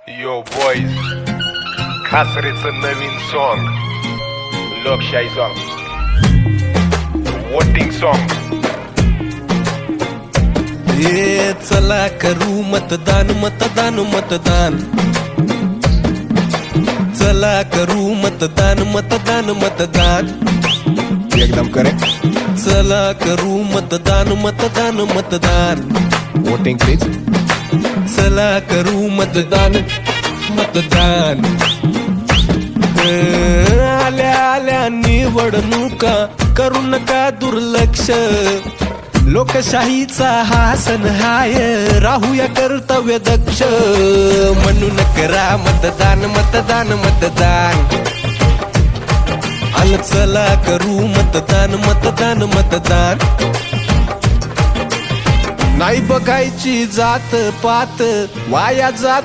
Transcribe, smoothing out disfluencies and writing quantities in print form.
यो boys खासरेचं नवीन song लोकशाही song voting song ये चला करू मतदान मतदान मतदान चला करू मतदान मतदान मतदान एकदम करेक्ट चला करू मतदान मतदान मतदान वोटिंग प्लीज चला करू मतदान मतदान आल्या आल्या निवडणुका करू नका दुर्लक्ष लोकशाहीचा हा सण हाय राहूया कर्तव्य दक्ष म्हणून करा मतदान मतदान मतदान आल चला करू मतदान मतदान मतदान नाही बघायची जात पात वाया जात